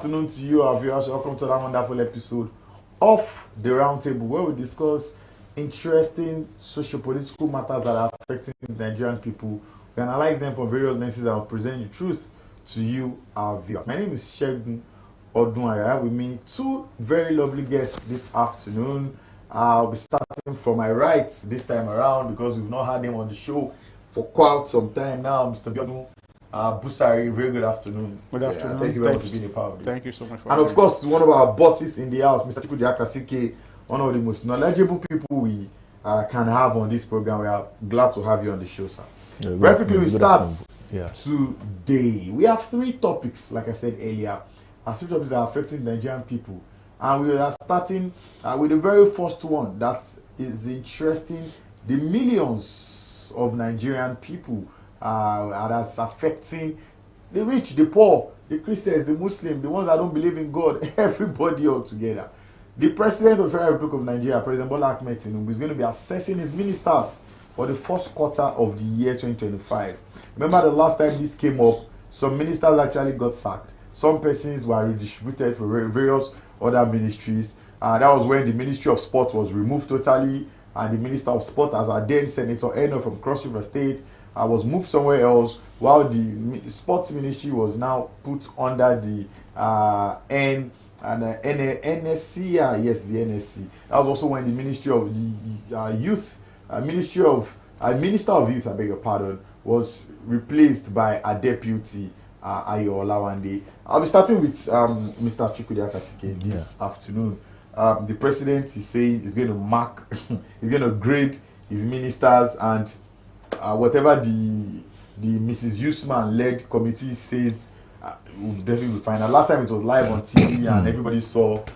afternoon to you, our viewers. Welcome to that wonderful episode of the Roundtable, where we discuss interesting socio-political matters that are affecting Nigerian people. We analyze them from various lenses and present the truth to you, our viewers. My name is Shegun Odunaya. I have with me two very lovely guests this afternoon. I'll be starting from my right this time around because we've not had him on the show for quite some time now. Mr. Biodun Busari, very good afternoon. Good afternoon. Thank you very much for being a part of this. Thank you so much for And of course, one of our bosses in the house, Mr. Chukwudi, one of the most knowledgeable people we can have on this program. We are glad to have you on the show, sir. Yeah, very quickly, we start today. We have three topics, like I said earlier, three topics that are affecting Nigerian people. And we are starting with the very first one that is interesting the millions of Nigerian people that's affecting the rich, the poor, the Christians, the Muslims, the ones that don't believe in God, everybody all together. The President of the Federal Republic of Nigeria, President Bola Ahmed Tinubu, is going to be assessing his ministers for the first quarter of the year 2025. Remember the last time this came up, some ministers actually got sacked. Some persons were redistributed for various other ministries. That was when the Ministry of Sport was removed totally, and the Minister of Sport, as our then Senator Eno from Cross River State, was moved somewhere else, while the Sports Ministry was now put under the NSC. Yes, the NSC. That was also when the Ministry of the Minister of Youth, I beg your pardon, was replaced by a deputy, Ayo Olawande. I'll be starting with Mr. Chukwudi this afternoon. The president is saying he's going to mark, he's going to grade his ministers, and whatever the Mrs. Usman-led committee says, we'll definitely find out. Last time it was live on TV and everybody saw it.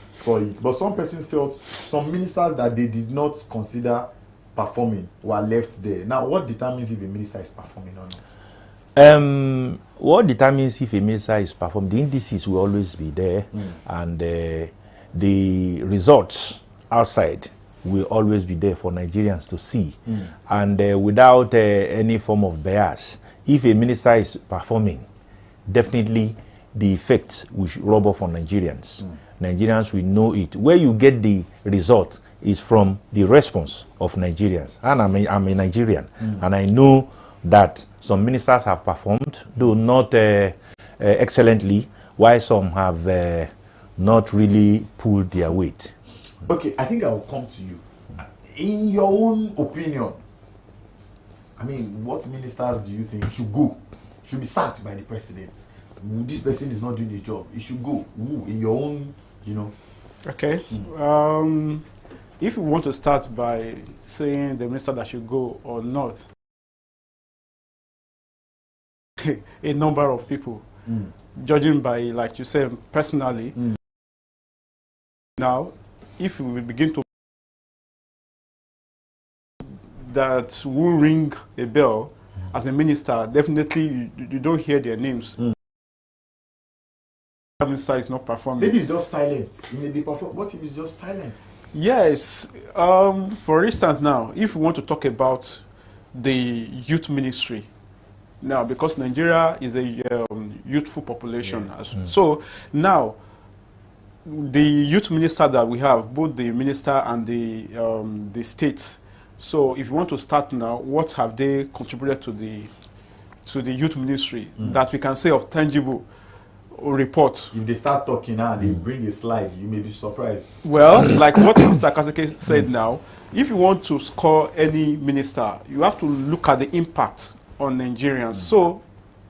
But some persons felt some ministers that they did not consider performing were left there. Now, what determines if a minister is performing or not? What determines if a minister is performing? The indices will always be there, and the results outside will always be there for Nigerians to see. And without any form of bias, if a minister is performing, definitely the effect will rub off on Nigerians. Nigerians will know it. Where you get the result is from the response of Nigerians. And I'm a Nigerian, and I know that some ministers have performed, though not excellently, while some have not really pulled their weight. Okay, I think I will come to you. In your own opinion, I mean, what ministers do you think should go? Should be sacked by the president? This person is not doing his job. It should go. Who, in your own, Okay. If you want to start by saying the minister that should go or not, a number of people, judging by, like you said, personally. Now, if we begin to that will ring a bell as a minister, definitely you don't hear their names. The minister is not performing. Maybe it's just silent. It may be performing. What if it's just silent? Yes. For instance, now, if we want to talk about the youth ministry, now, because Nigeria is a youthful population, so now the youth minister that we have, both the minister and the states. So, if you want to start now, what have they contributed to the youth ministry that we can say of tangible report? If they start talking now and they bring a slide, you may be surprised. Well, like what Mr. Kaseke said now, if you want to score any minister, you have to look at the impact on Nigerians. So,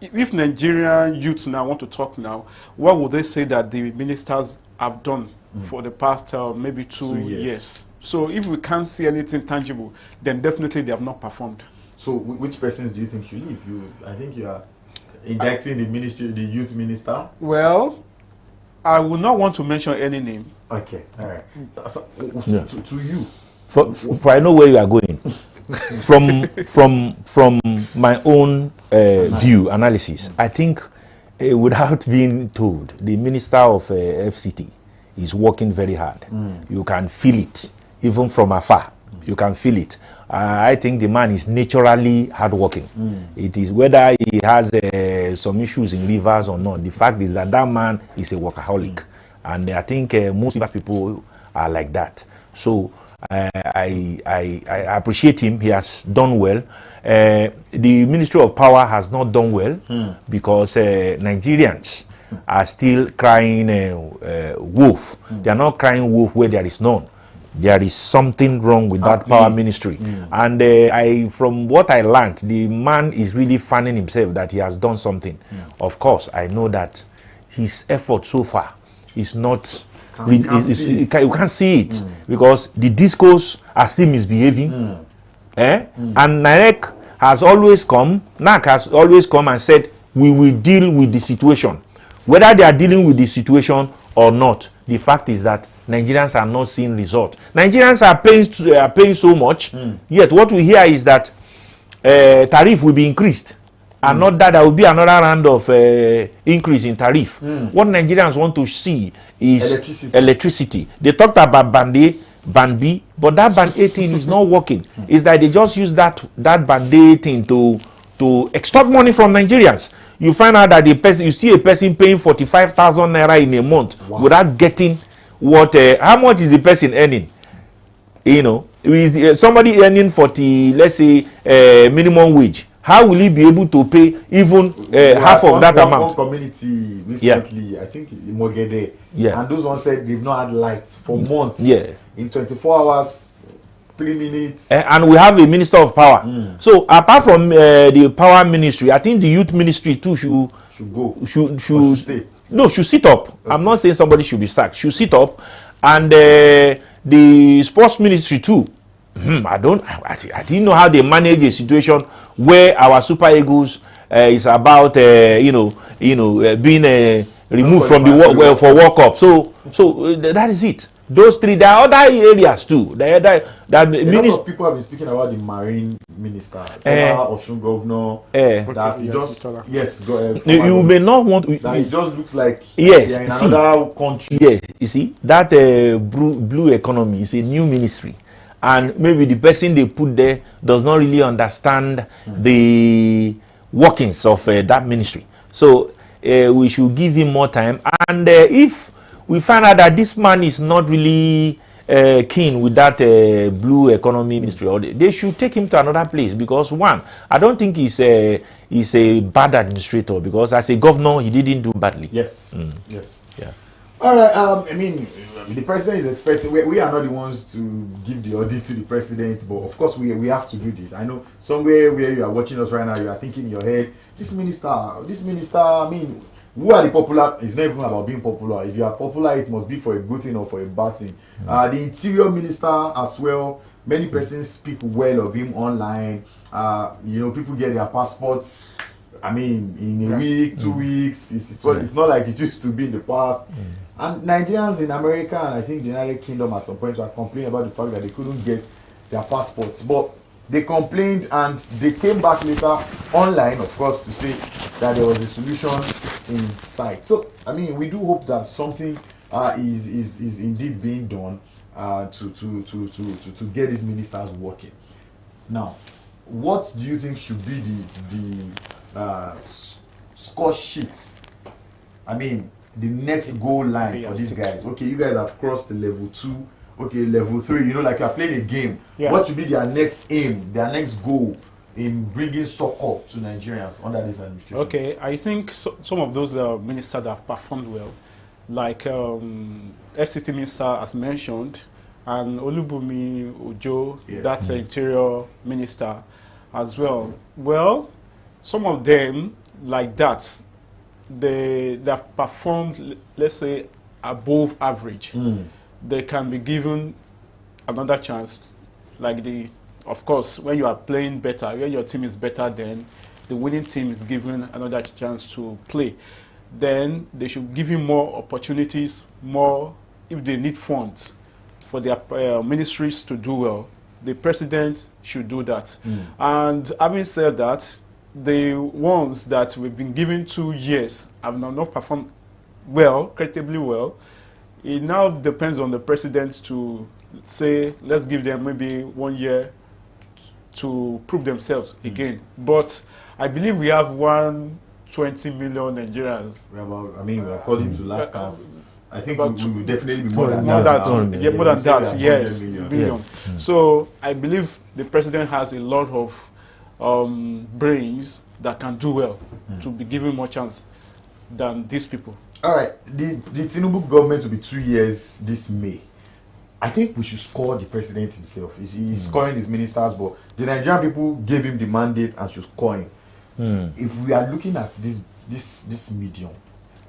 if Nigerian youths now want to talk now, what would they say that the ministers have done for the past maybe two years? So, if we can't see anything tangible, then definitely they have not performed. So, which persons do you think should leave? I think you are indicting the youth minister. Well, I would not want to mention any name. Okay, all right. To you, for I know where you are going. from my own view analysis, I think without being told, the minister of FCT is working very hard. You can feel it even from afar. You can feel it. I think the man is naturally hardworking. It is whether he has some issues in rivers or not. The fact is that that man is a workaholic. And I think most people are like that. So I appreciate him. He has done well. The Ministry of Power has not done well because Nigerians are still crying wolf. They are not crying wolf where there is none. There is something wrong with that power ministry. And from what I learned, the man is really fanning himself that he has done something. Of course, I know that his effort so far is not... You can't see it because the discourse are still misbehaving. And NAC has always come and said, we will deal with the situation. Whether they are dealing with the situation or not, the fact is that Nigerians are not seeing result. Nigerians are paying so much, yet what we hear is that tariff will be increased. And not that there will be another round of increase in tariff. What Nigerians want to see is electricity. They talked about band A, band B, but that band A thing is not working. It's that they just use that band A thing to extort money from Nigerians. You find out that you see a person paying 45,000 naira in a month without getting what how much is the person earning? You know, is somebody earning 40, let's say minimum wage. How will he be able to pay even half of that amount? One community recently, I think in Mogede, and those ones said they've not had lights for months. In 24 hours, 3 minutes. And we have a minister of power. So apart from the power ministry, I think the youth ministry too should stay. No, should sit up. Okay. I'm not saying somebody should be sacked. Should sit up, and the sports ministry too. I didn't know how they manage a situation where our Super Eagles is about being removed from the for World Cup. So that is it. Those three. There are other areas too. A lot of people have been speaking about the marine minister, former Osun governor. That he just you may not want. That it just looks like they are in another country. Yes, you see that blue economy is a new ministry. And maybe the person they put there does not really understand the workings of that ministry. So we should give him more time. And if we find out that this man is not really keen with that blue economy ministry, they should take him to another place. Because one, I don't think he's a bad administrator. Because as a governor, he didn't do badly. Yes. Yes. Yeah. All right. I mean, the president is expecting. We are not the ones to give the audit to the president, but of course we have to do this. I know somewhere where you are watching us right now, you are thinking in your head, this minister. I mean, who are the popular? It's not even about being popular. If you are popular, it must be for a good thing or for a bad thing. The interior minister as well. Many persons speak well of him online. People get their passports. I mean, in a week, 2 weeks, it's not like it used to be in the past. And Nigerians in America and I think the United Kingdom at some point were complaining about the fact that they couldn't get their passports. But they complained and they came back later online, of course, to say that there was a solution in sight. So, I mean, we do hope that something is indeed being done to get these ministers working. Now, what do you think should be the score sheet? I mean, the next goal line for these guys. Okay, you guys have crossed the level 2. Okay, level 3. Like you're playing a game. What should be their next aim, their next goal in bringing soccer to Nigerians under this administration? Okay, I think some of those ministers that have performed well, like FCT minister as mentioned, and Olubumi Ojo, that's interior minister as well. Well, some of them like that, they have performed, let's say, above average. They can be given another chance. Of course, when you are playing better, when your team is better, then the winning team is given another chance to play. Then they should give him more opportunities, more if they need funds for their ministries to do well. The president should do that. And having said that, the ones that we've been given 2 years have not performed well, creditably well. It now depends on the president to say, let's give them maybe 1 year to prove themselves again. But I believe we have 120 million Nigerians. I mean, according to last time, I think we will definitely be more than that. More than that, yes. Billion. Yeah. So I believe the president has a lot of brains that can do well to be given more chance than these people. All right, the Tinubu government will be 2 years this May. I think we should score the president himself. He's scoring his ministers, but the Nigerian people gave him the mandate and should score him. If we are looking at this medium,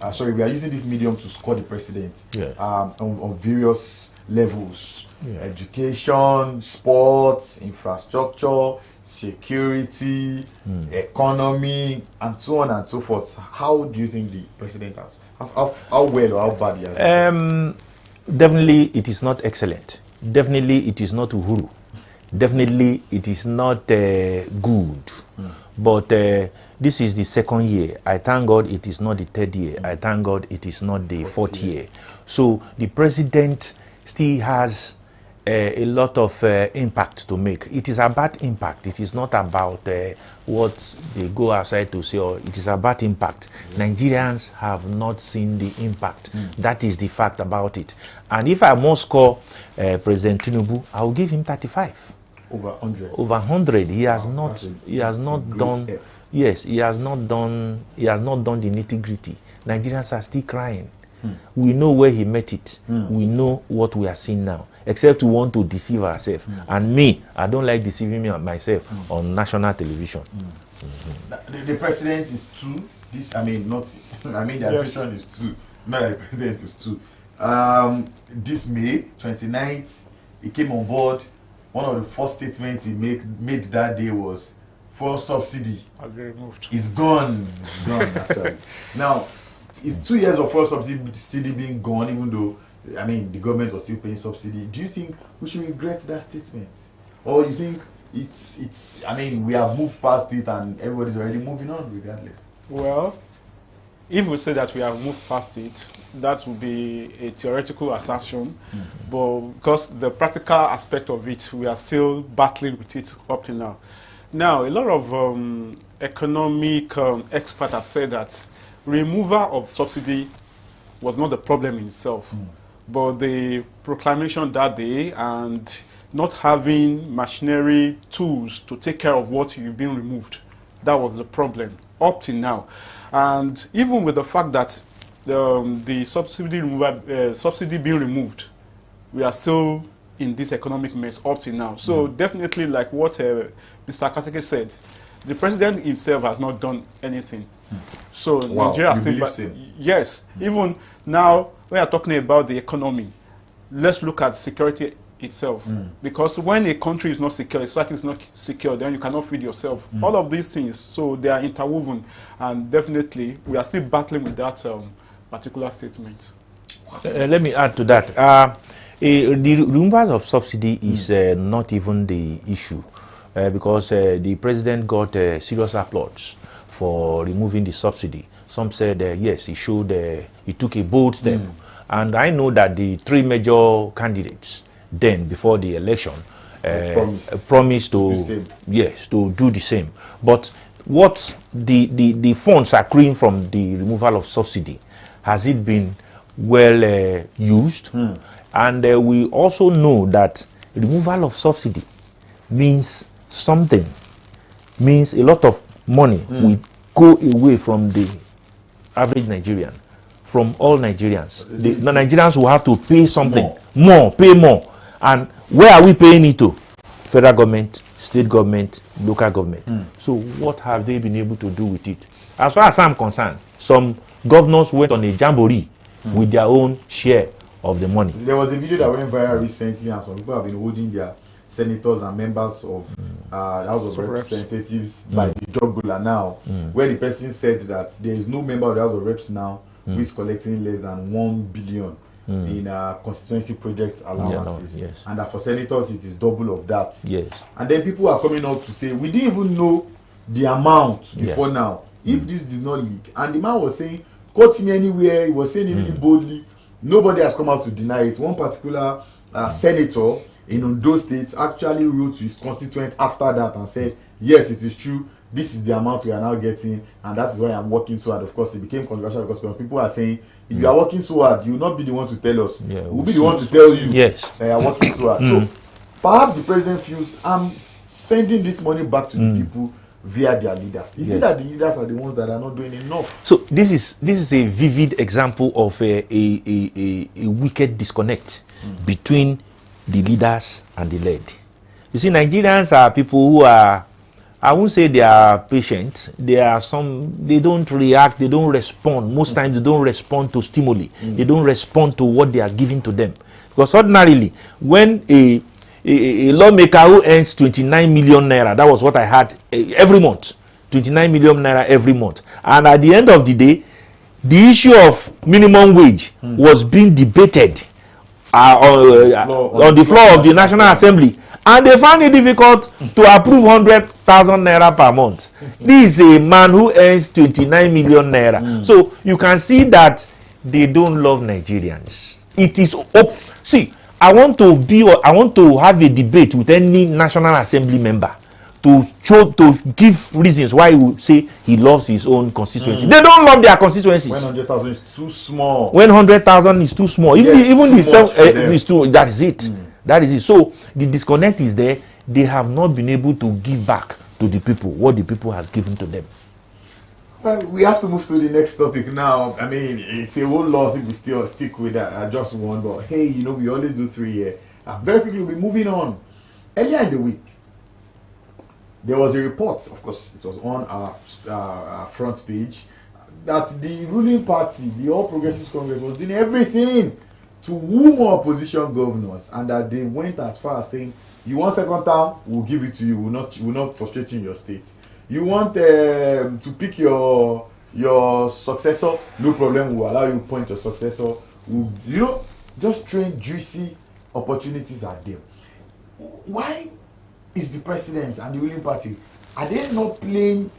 we are using this medium to score the president on various levels: education, sports, infrastructure, security, economy, and so on and so forth. How do you think the president has? How well or how bad he has? Definitely, it is not excellent. Definitely, it is not Uhuru. Definitely, it is not good. But this is the second year. I thank God it is not the third year. I thank God it is not the fourth year. So the president still has a lot of impact to make. It is about impact. It is not about what they go outside to say, or it is about impact. Nigerians have not seen the impact. That is the fact about it. And if I must score President Tinubu, I will give him 35. Over 100. Over 100. He has not. He has not done. F. Yes, he has not done. He has not done the nitty-gritty. Nigerians are still crying. We know where he met it. We know what we are seeing now. Except we want to deceive ourselves. And me, I don't like deceiving myself on national television. The president is two. The administration is two. Not that the president is two. This May 29th, he came on board. One of the first statements he made that day was, fuel subsidy is gone. It's gone, actually. Now, it's 2 years of fuel subsidy being gone, even though, the government was still paying subsidy. Do you think we should regret that statement? Or you think we have moved past it and everybody's already moving on regardless? Well, if we say that we have moved past it, that would be a theoretical assertion, but because the practical aspect of it, we are still battling with it up to now. Now, a lot of economic experts have said that removal of subsidy was not the problem in itself, but the proclamation that day and not having machinery tools to take care of what you've been removed, that was the problem up to now. And even with the fact that the subsidy being removed, we are still in this economic mess up to now. So definitely, like what Mr. Kaseke said, the president himself has not done anything. So Nigeria still, yes. Even now, we are talking about the economy. Let's look at security itself, because when a country is not secure, a society is not secure, then you cannot feed yourself. All of these things, so they are interwoven, and definitely we are still battling with that particular statement. Let me add to that. The removal of subsidy is not even the issue, because the president got serious applause for removing the subsidy. Some said yes, he took a bold step, and I know that the three major candidates then before the election promised to do the same. But what the funds accruing from the removal of subsidy, has it been well used? And we also know that removal of subsidy means something, means a lot of money will go away from the average Nigerian, from all Nigerians. The Nigerians will have to pay something pay more. And where are we paying it to? Federal government, state government, local government. So what have they been able to do with it? As far as I'm concerned, some governors went on a jamboree with their own share of the money. There was a video that went viral recently, and some people have been holding their senators and members of the House of Representatives by the jugular now, where the person said that there is no member of the House of Reps now who is collecting less than 1 billion in constituency project allowances, and that for senators it is double of that. And then people are coming out to say, we didn't even know the amount before now, if this did not leak. And the man was saying, quote me anywhere, he was saying it really boldly. Nobody has come out to deny it. One particular senator in Ondo State actually wrote to his constituent after that and said, yes, it is true, this is the amount we are now getting, and that is why I'm working so hard. Of course, it became controversial because when people are saying, if you are working so hard, you will not be the one to tell us. We'll be the one to tell you yes, that you are working so hard. So perhaps the president feels, I'm sending this money back to the people via their leaders. You see that the leaders are the ones that are not doing enough. So this is a vivid example of a wicked disconnect between the leaders and the led. You see, Nigerians are people who are, I won't say they are patient. They don't react, they don't respond. Most times they don't respond to stimuli. They don't respond to what they are giving to them. Because ordinarily, when a lawmaker who earns 29 million naira, that was what I had every month, 29 million naira every month. And at the end of the day, the issue of minimum wage was being debated on the floor of the National Assembly, and they found it difficult to approve 100,000 naira per month. This is a man who earns 29 million naira. So you can see that they don't love Nigerians. It is see, I want to have a debate with any National Assembly member to give reasons why he would say he loves his own constituency. They don't love their constituencies. When 100,000 is too small. When 100,000 is too small. Even the self is too. That is it. That is it. So the disconnect is there. They have not been able to give back to the people what the people has given to them. Well, we have to move to the next topic now. I mean, it's a whole lot if we still stick with that. Just one, but hey, we always do 3 here. Very quickly, we'll be moving on. Earlier in the week, there was a report, of course, it was on our front page, that the ruling party, the All Progressives Congress, was doing everything to woo more opposition governors, and that they went as far as saying, you want second term, we'll give it to you, we'll not frustrate you in your state. You want to pick your successor, no problem, we'll allow you to point your successor. Just train juicy opportunities at them. Why is the president and the ruling party, are they not playing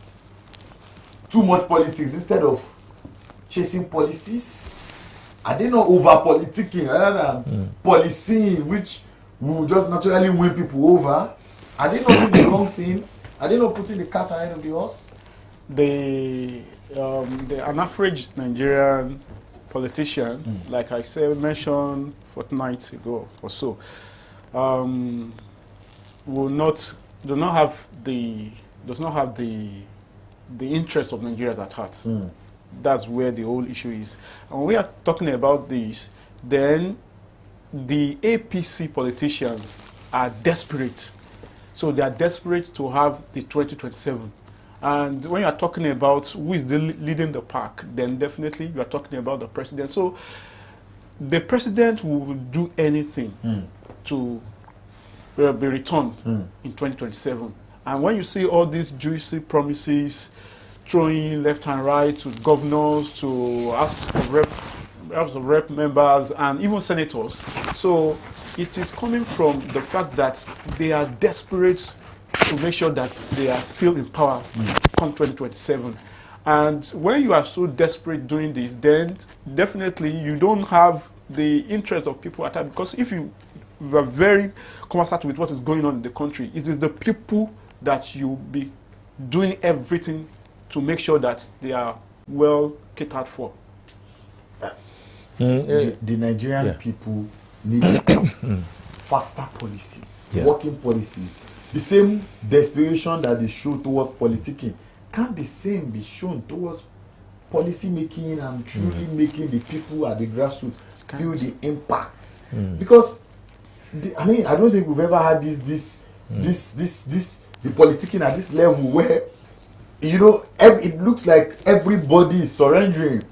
too much politics instead of chasing policies? Are they not over politicking rather than policing, which will just naturally win people over? Are they not doing the wrong thing? Are they not putting the cat ahead of the horse? An average Nigerian politician, like I mentioned fortnights ago or so, does not have the interest of Nigerians at heart. That's where the whole issue is. And when we are talking about this, then the APC politicians are desperate. So they are desperate to have the 2027. And when you are talking about who is leading the pack, then definitely you are talking about the president. So the president will do anything to be returned in 2027. And when you see all these juicy promises throwing left and right to governors, to House of Rep members, and even senators, so it is coming from the fact that they are desperate to make sure that they are still in power come 2027. And when you are so desperate doing this, then definitely you don't have the interest of people at that, because if you are very conversant with what is going on in the country, it is the people that you be doing everything to make sure that they are well catered for. The Nigerian people need faster policies, working policies. The same desperation that they show towards politicking, can't the same be shown towards policy making and truly making the people at the grassroots feel the impact? Because I don't think we've ever had the politicking at this level where it looks like everybody is surrendering.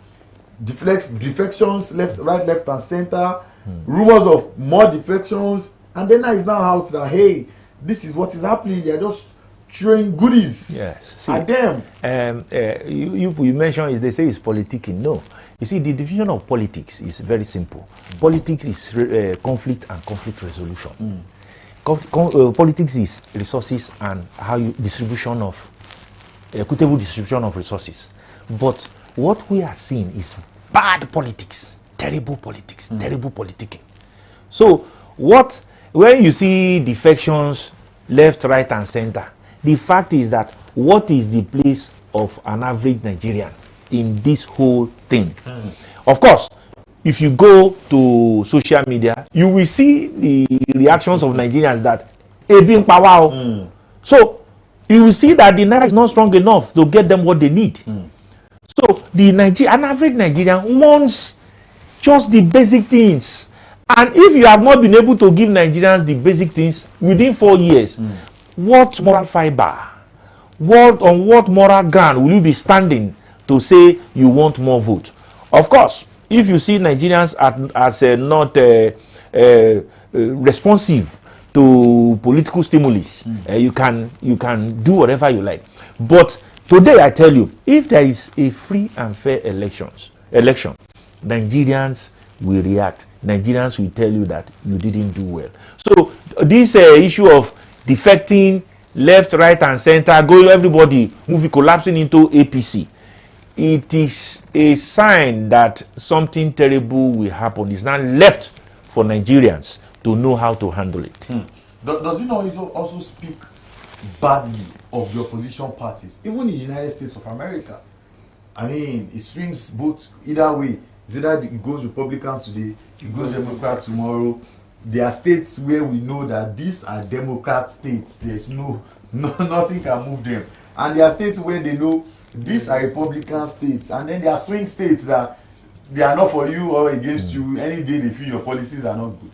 Defections right, left, and center. Rumors of more defections, and then it's now out that hey, this is what is happening. They are just throwing goodies at them. You mentioned they say it's politicking. No, you see, the division of politics is very simple. Politics is conflict and conflict resolution. Politics is resources and equitable distribution of resources. But what we are seeing is bad politics, terrible politics, terrible politicking. So when you see defections left, right, and center, the fact is that what is the place of an average Nigerian in this whole thing? Of course, if you go to social media, you will see the reactions of Nigerians that being power. So you will see that the naira is not strong enough to get them what they need. So an average Nigerian wants just the basic things. And if you have not been able to give Nigerians the basic things within 4 years, what moral fiber, on what moral ground will you be standing to say you want more votes? Of course, if you see Nigerians as not responsive to political stimulus, you can do whatever you like. But today I tell you, if there is a free and fair election, Nigerians will react. Nigerians will tell you that you didn't do well. So this issue of defecting left, right, and center, everybody moving collapsing into APC, it is a sign that something terrible will happen. It's not left for Nigerians to know how to handle it. Does it not also speak badly of the opposition parties, even in the United States of America? I mean, it swings both either way. It's either it goes Republican today, it goes Democrat tomorrow. There are states where we know that these are Democrat states. There's nothing can move them. And there are states where they know these are Republican states. And then there are swing states that they are not for you or against you. Any day they feel your policies are not good.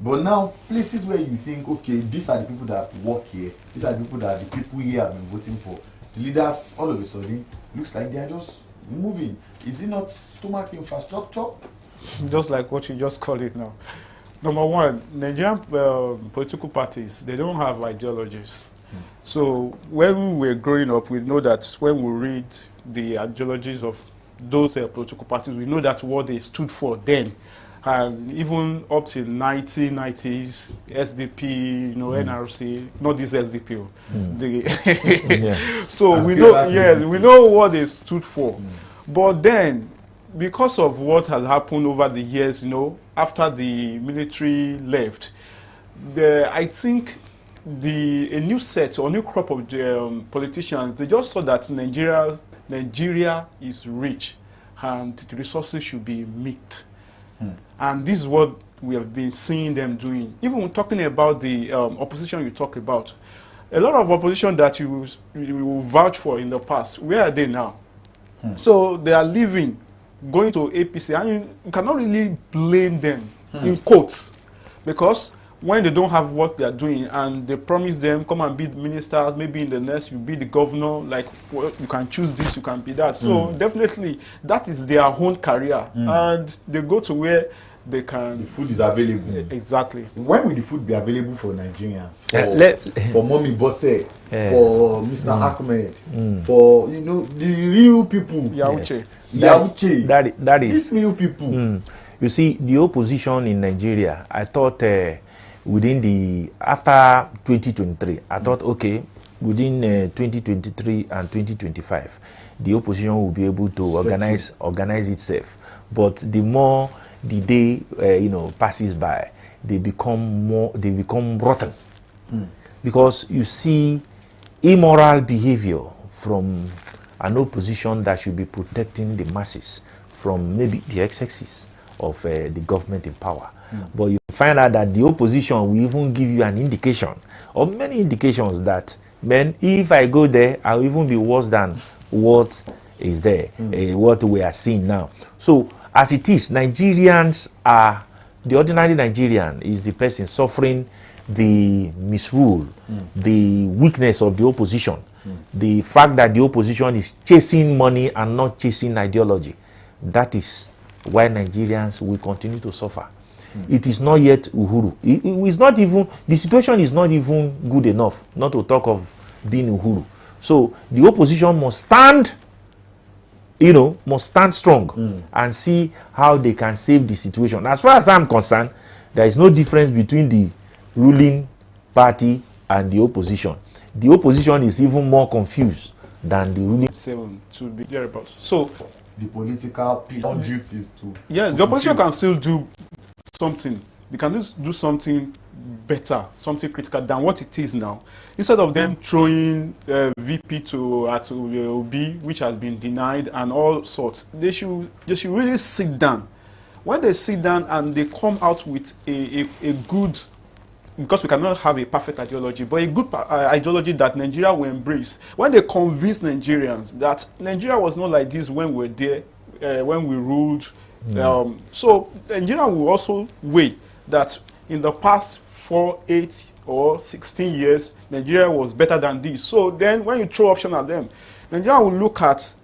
But now, places where you think, okay, these are the people that work here. These are the people that the people here have been voting for. The leaders, all of a sudden, looks like they are just moving. Is it not stomach infrastructure? Just like what you just called it now. Number one, Nigerian political parties, they don't have ideologies. So when we were growing up, we know that when we read the ideologies of those political parties, we know that what they stood for then. And even up till 1990s, SDP, NRC, not this SDP. So we know, we know what they stood for. But then, because of what has happened over the years, after the military left, I think a new set or new crop of politicians, they just saw that Nigeria is rich and the resources should be mixed. And this is what we have been seeing them doing. Even when talking about the opposition you talk about, a lot of opposition that you vouch for in the past, where are they now? So they are leaving, going to APC, and you cannot really blame them, in quotes, because when they don't have what they are doing and they promise them, come and be the ministers, maybe in the next you be the governor, like you can choose this, you can be that. So definitely that is their own career, and they go to where they can. The food is available. Exactly. When will the food be available for Nigerians? For Mommy Bosse, for Mr. Ahmed, for the real people. Yauche. That is these real people. You see, the opposition in Nigeria, I thought after 2023, I thought, okay, within 2023 and 2025, the opposition will be able to organize itself. But the more the day passes by, they become rotten, because you see immoral behavior from an opposition that should be protecting the masses from maybe the excesses of the government in power. But you find out that the opposition will even give you an indication, or many indications, that, man, if I go there, I'll even be worse than what is there, what we are seeing now. So, as it is, Nigerians are, the ordinary Nigerian is the person suffering the misrule, the weakness of the opposition, the fact that the opposition is chasing money and not chasing ideology. That is why Nigerians will continue to suffer. It is not yet Uhuru. It is not even, the situation is not even good enough not to talk of being Uhuru. So the opposition must stand, strong and see how they can save the situation. As far as I'm concerned, there is no difference between the ruling party and the opposition. The opposition is even more confused than the ruling. To be there about. So the political duties to. Yes, the opposition can still do something. they can do something better, something critical than what it is now. Instead of them throwing VP to Obi, which has been denied and all sorts, they should really sit down. When they sit down and they come out with a good, because we cannot have a perfect ideology, but a good ideology that Nigeria will embrace. When they convince Nigerians that Nigeria was not like this when we were there, when we ruled. So Nigeria will also weigh that in the past 4, 8, or 16 years, Nigeria was better than this. So then when you throw option at them, Nigeria will look at,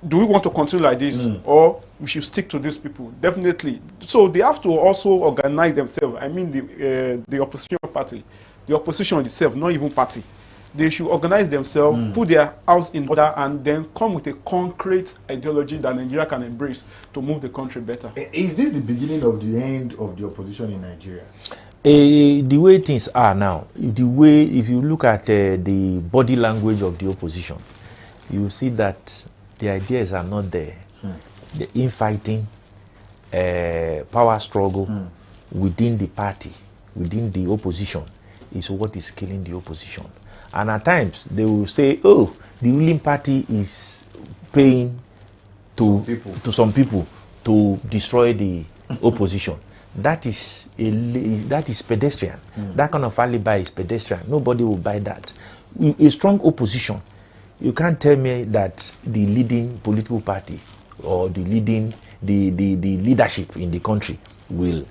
do we want to continue like this, or we should stick to these people? Definitely. So they have to also organize themselves. I mean the opposition party, the opposition itself, not even party. They should organize themselves, put their house in order, and then come with a concrete ideology that Nigeria can embrace to move the country better. Is this the beginning of the end of the opposition in Nigeria? The way things are now, if you look at the body language of the opposition, you see that the ideas are not there. The infighting, power struggle within the party, within the opposition, is what is killing the opposition. And at times they will say, oh, the ruling party is paying to some people to destroy the opposition. That is pedestrian. That kind of alibi is pedestrian. Nobody will buy that. A strong opposition, you can't tell me that the leading political party or the leadership in the country will,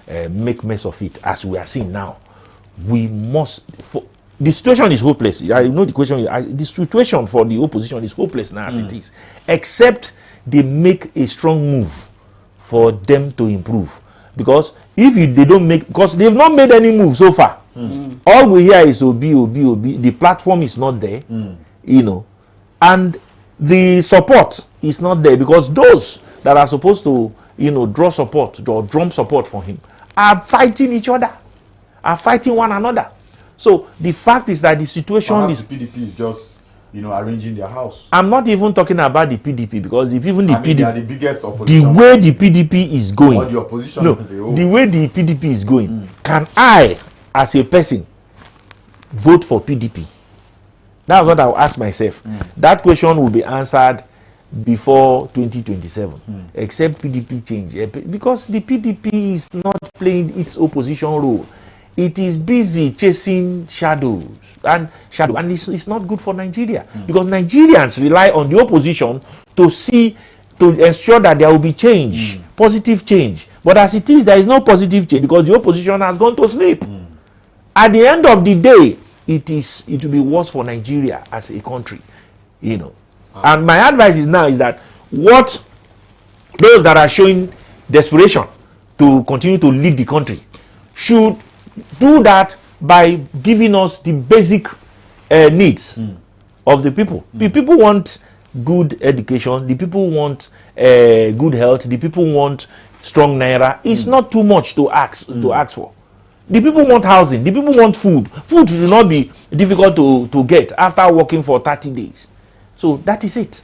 make mess of it, as we are seeing now. We must. The situation is hopeless. I know the question. The situation for the opposition is hopeless now as it is, except they make a strong move for them to improve. Because if they don't make, because they've not made any move so far. All we hear is Obi. The platform is not there, and the support is not there, because those that are supposed to, draw support or drum support for him are fighting each other, are fighting one another. So the fact is that the situation is. The PDP is just, arranging their house. I'm not even talking about the PDP, because if even the PDP, they are the biggest opposition. The way the PDP is going, or the opposition, the way the PDP is going, can I, as a person, vote for PDP? That's what I'll ask myself. That question will be answered before 2027, except PDP change, because the PDP is not playing its opposition role. It is busy chasing shadows, and it's not good for Nigeria, because Nigerians rely on the opposition to ensure that there will be change, positive change. But as it is, there is no positive change, because the opposition has gone to sleep. At the end of the day, it will be worse for Nigeria as a country, And my advice is that what those that are showing desperation to continue to lead the country should do that by giving us the basic needs of the people. The people want good education. The people want good health. The people want strong naira. It's not too much to ask for. The people want housing. The people want food. Food should not be difficult to get after working for 30 days. So that is it.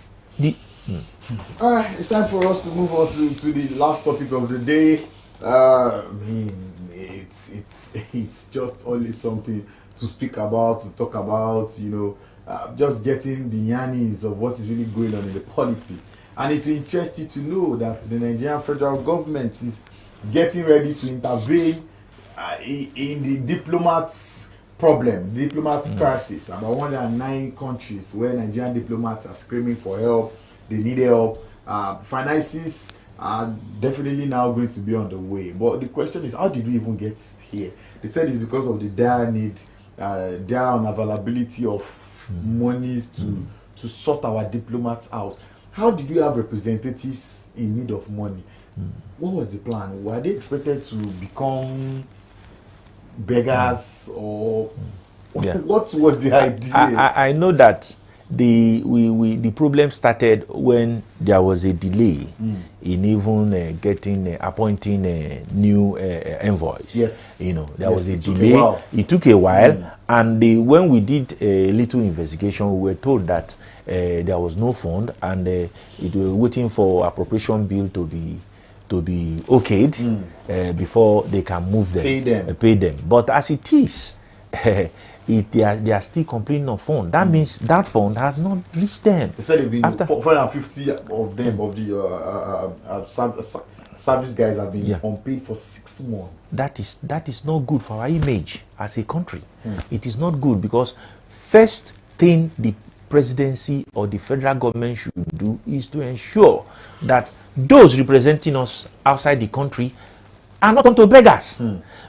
All right, it's time for us to move on to the last topic of the day. It's just only something to speak about, to talk about, just getting the yannies of what is really going on in the polity. And it's interesting to know that the Nigerian federal government is getting ready to intervene in the diplomats' problem, the diplomats' crisis. About 109 countries where Nigerian diplomats are screaming for help, they need help. Finances are definitely now going to be on the way. But the question is, how did we even get here? They said it's because of the dire need, dire unavailability of monies to sort our diplomats out. How did we have representatives in need of money? What was the plan? Were they expected to become beggars, or what was the idea? I know that the problem started when there was a delay in even appointing new envoys. Yes. There was a delay. It took a while, and when we did a little investigation, we were told that there was no fund, and it was waiting for appropriation bill to be okayed before they can move them, pay them. But as it is, they are still complaining of fund. That means that fund has not reached them. They said they've been 450 of them, of the service guys have been unpaid for 6 months. That is not good for our image as a country. It is not good, because first thing the presidency or the federal government should do is to ensure that those representing us outside the country are not turned to beggars.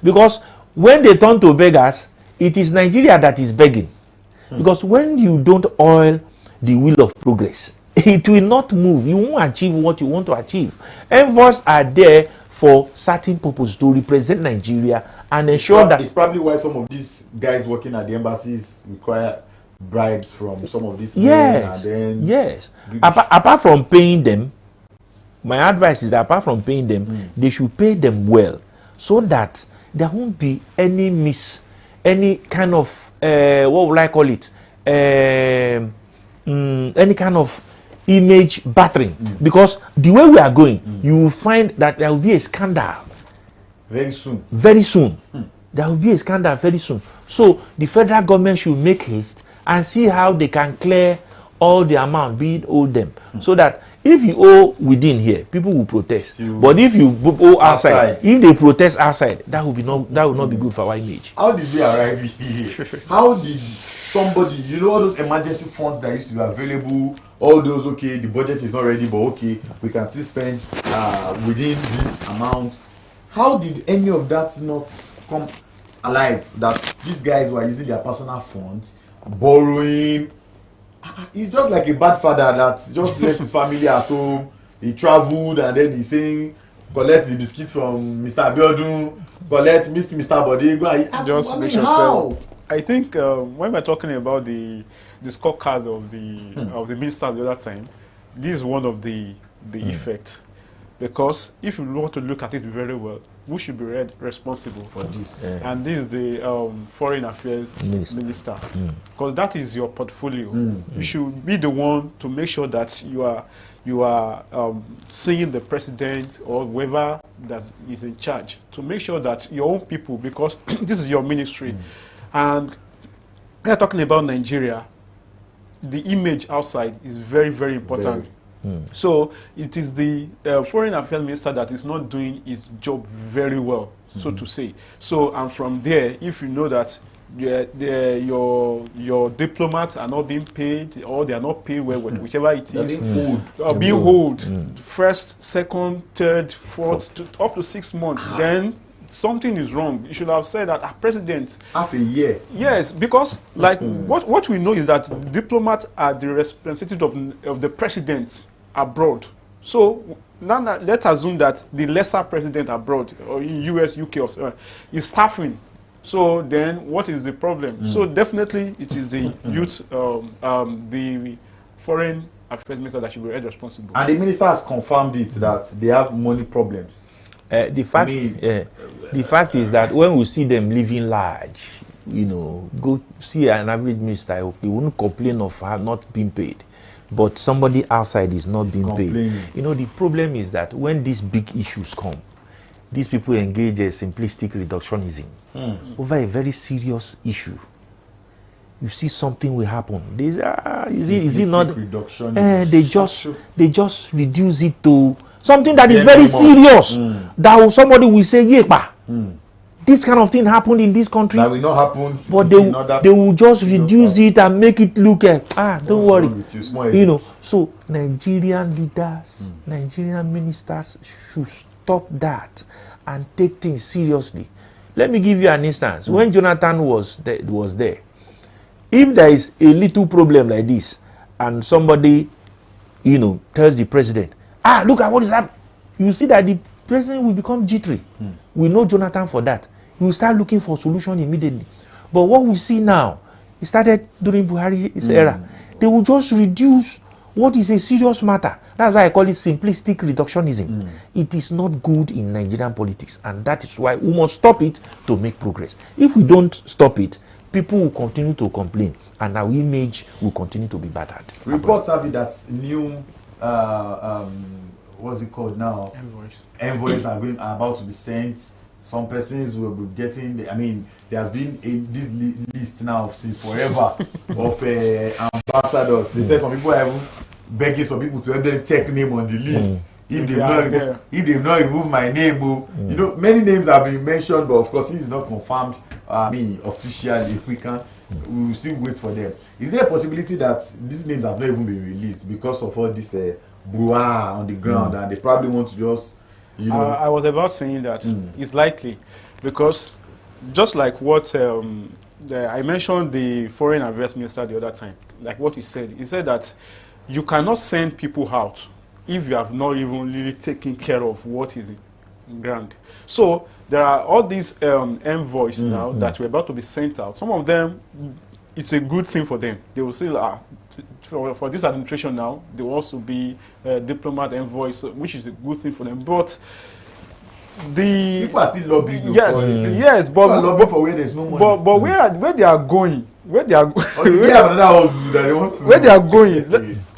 Because when they turn to beggars, it is Nigeria that is begging. Because when you don't oil the wheel of progress, it will not move. You won't achieve what you want to achieve. Envoys are there for certain purpose, to represent Nigeria and ensure that... It's probably why some of these guys working at the embassies require bribes from some of these men. And then apart from paying them, my advice is that apart from paying them, they should pay them well, so that there won't be any kind of what would I call it, any kind of image battering. Because the way we are going, you will find that there will be a scandal very soon. There will be a scandal very soon. So the federal government should make haste and see how they can clear all the amount being owed them, so that if you owe within here, people will protest. But if you owe outside, if they protest outside, that will not be good for our image. How did we arrive here? How did somebody, all those emergency funds that used to be available, all those, okay, the budget is not ready, but okay, we can still spend within this amount. How did any of that not come alive? That these guys were using their personal funds, borrowing. He's just like a bad father that just left his family at home. He traveled and then he's saying, collect the biscuit from Mr. Abiodun, collect Mr. Bode. Just make yourself. I think when we're talking about the scorecard of the minister the other time, this is one of the effects. Because if you want to look at it very well, who should be responsible for this? And this is the Foreign Affairs Minister. Because that is your portfolio. You should be the one to make sure that you are seeing the president or whoever that is in charge, to make sure that your own people, because this is your ministry. And we are talking about Nigeria, the image outside is very, very important. So it is the Foreign Affairs Minister that is not doing his job very well, so to say. So, and from there, if you know that your diplomats are not being paid, or they are not paid well, whichever it is, being hold, first, second, third, fourth, up to 6 months, then something is wrong. You should have said that, President. Half a year. Yes, because like what we know is that diplomats are the representative of the president abroad. So now let's assume that the lesser president abroad, or in US, UK, is staffing. So then what is the problem? So definitely it is the youth, the Foreign Affairs Minister that should be held responsible. And the minister has confirmed it, that they have money problems. The fact is that when we see them living large, go see an average minister, he wouldn't complain of not being paid. But somebody outside is not being paid. The problem is that when these big issues come, these people engage in simplistic reductionism over a very serious issue. You see something will happen. Is it not? They just reduce it to something that is very serious. That somebody will say, "Yepa, this kind of thing happened in this country." That will not happen. But they will just reduce it and make it look don't worry. So Nigerian leaders, Nigerian ministers should stop that and take things seriously. Let me give you an instance. When Jonathan was there, if there is a little problem like this, and somebody, tells the president, look at what is happening, you see that the president will become jittery. We know Jonathan for that. He will start looking for solution immediately. But what we see now, it started during Buhari's era. They will just reduce what is a serious matter. That's why I call it simplistic reductionism. It is not good in Nigerian politics, and that is why we must stop it to make progress. If we don't stop it, people will continue to complain, and our image will continue to be battered. Reports have it that new what's it called now? Envoys are about to be sent. Some persons will be getting. There has been this list now since forever of ambassadors. They say some people are even begging some people to help them check name on the list. If they've not removed my name, many names have been mentioned, but of course it is not confirmed. Officially, if we can, we will still wait for them. Is there a possibility that these names have not even been released because of all this brouhaha on the ground, and they probably want to just, I was about saying that it's likely, because just like what I mentioned the foreign affairs minister the other time, like what he said that you cannot send people out if you have not even really taken care of what is in ground. So there are all these envoys now that were about to be sent out. Some of them, it's a good thing for them. They will say, for this administration now, there will also be diplomat envoys, which is a good thing for them. But people are still lobbying. Yes, but lobbying for where there's no money. But where they are going, where they are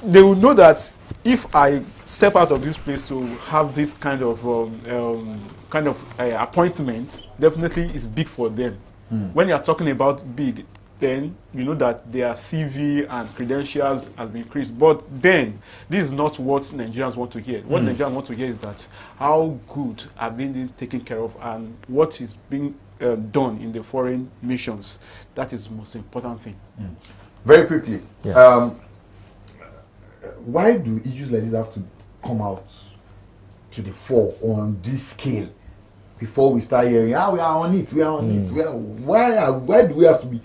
they will know that if I step out of this place to have this kind of appointment, definitely is big for them. When you are talking about big, then you know that their CV and credentials has been increased. But then this is not what Nigerians want to hear. What Nigerians want to hear is that how good are being taken care of and what is being done in the foreign missions. That is the most important thing. Very quickly, why do issues like this have to come out to the fore on this scale before we start hearing, we are on it, why do we have to be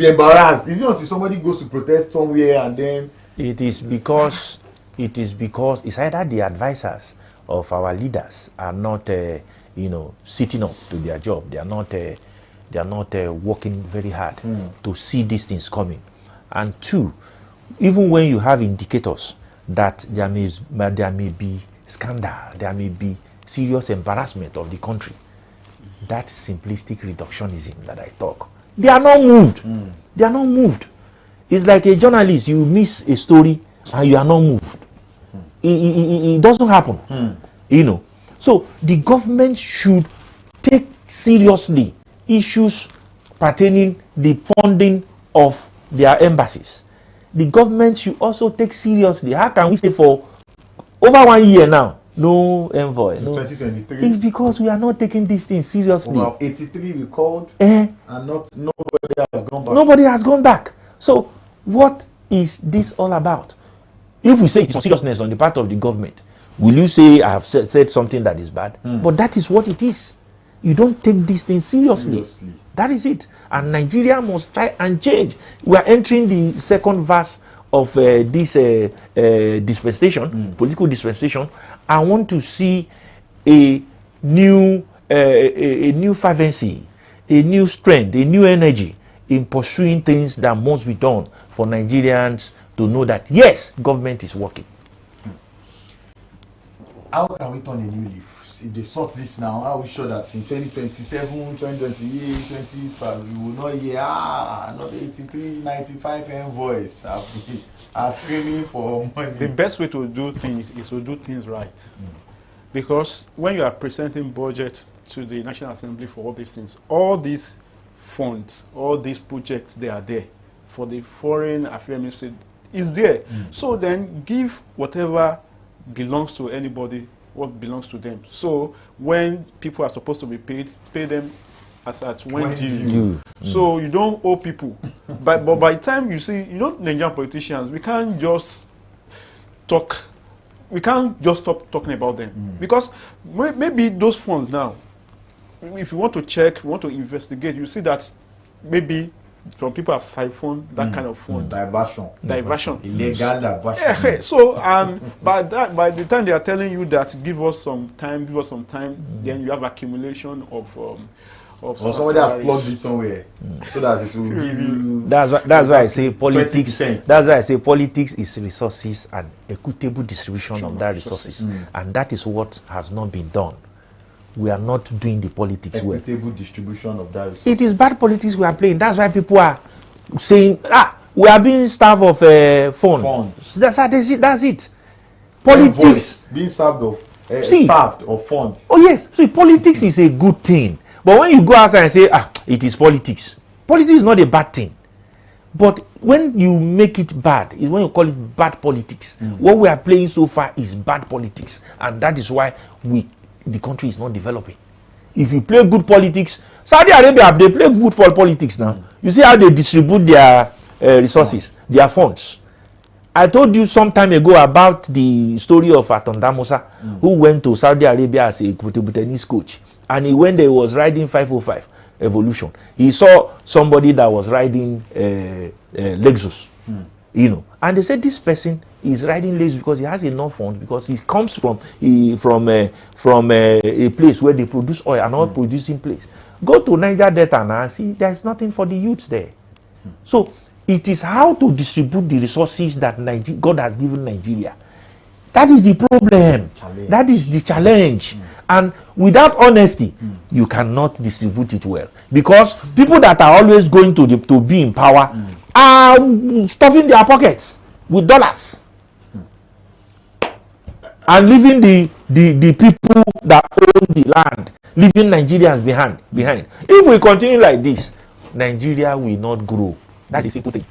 embarrassed? Is it until somebody goes to protest somewhere and then it is because it's either the advisors of our leaders are not sitting up to their job. They are not working very hard to see these things coming. And two, even when you have indicators that there may be scandal, there may be serious embarrassment of the country, that simplistic reductionism that I talk, they are not moved. They are not moved. It's like a journalist, you miss a story and you are not moved. It doesn't happen. So the government should take seriously issues pertaining the funding of their embassies. The government should also take seriously, how can we say for over 1 year now, no envoy? No. 2023. It's because we are not taking these things seriously. Well, 83 we called, and nobody has gone back. Nobody has gone back. So what is this all about? If we say it's seriousness on the part of the government, will you say I have said something that is bad? But that is what it is. You don't take these things seriously. That is it. And Nigeria must try and change. We are entering the second verse of this dispensation, political dispensation. I want to see a new fervency, a new strength, a new energy in pursuing things that must be done for Nigerians to know that, yes, government is working. How can we turn a new leaf? If they sort this now, are we sure that in 2027, 2028, 2025, we will not hear, another 83, 95 envoys are screaming for money? The best way to do things is to do things right. Because when you are presenting budget to the National Assembly for all these things, all these funds, all these projects, they are there. For the foreign affairs ministry, is there. So then give whatever belongs to anybody what belongs to them. So when people are supposed to be paid, pay them as at when due. So you don't owe people. but by the time you see, Nigerian politicians, we can't just talk. We can't just stop talking about them. Because maybe those funds now, if you want to check, if you want to investigate, you see that maybe some people have siphoned that kind of fund. Diversion. Illegal diversion. Yeah, so by the time they are telling you that give us some time, then you have accumulation of or somebody has plugged it somewhere so that it will give you. That's why I say politics. 20%. That's why I say politics is resources and equitable distribution of that resources, and that is what has not been done. We are not doing the politics well. Equitable distribution of that resources. It is bad politics we are playing. That's why people are saying, we are being starved of funds. That's it. Politics being served of staffed of funds. Oh yes, so politics is a good thing. But when you go outside and say, it is politics. Politics is not a bad thing. But when you make it bad, is when you call it bad politics. What we are playing so far is bad politics. And that is why the country is not developing. If you play good politics, Saudi Arabia, they play good for politics now. You see how they distribute their resources, their funds. I told you some time ago about the story of Atonda Musa, who went to Saudi Arabia as a tennis coach. And he went there, he was riding 505 Evolution. He saw somebody that was riding Lexus, you know. And they said this person is riding Lexus because he has enough funds, because he comes from a place where they produce oil, an oil producing place. Go to Niger Delta now and see there's nothing for the youths there. So it is how to distribute the resources that God has given Nigeria. That is the problem. That is the challenge. And without honesty, you cannot distribute it well. Because people that are always going to be in power are stuffing their pockets with dollars. And leaving the people that own the land, leaving Nigerians behind. If we continue like this, Nigeria will not grow. That's a simple thing.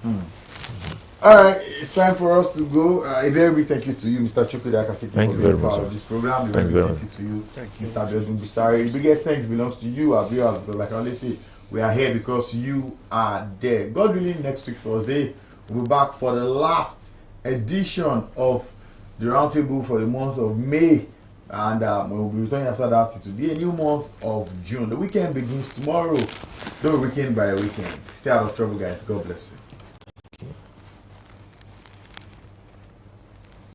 All right, it's time for us to go. A very big thank you to you, Mr. Chukwudi Akasi, for being part of this program. A very big thank you to you, Mr. Bedun Busari. The biggest thanks belongs to you, our viewers. But like I always say, we are here because you are there. God willing, next week Thursday, we'll be back for the last edition of the Roundtable for the month of May. And we'll be returning after that. It will be a new month of June. The weekend begins tomorrow. Don't weekend by a weekend. Stay out of trouble, guys. God bless you.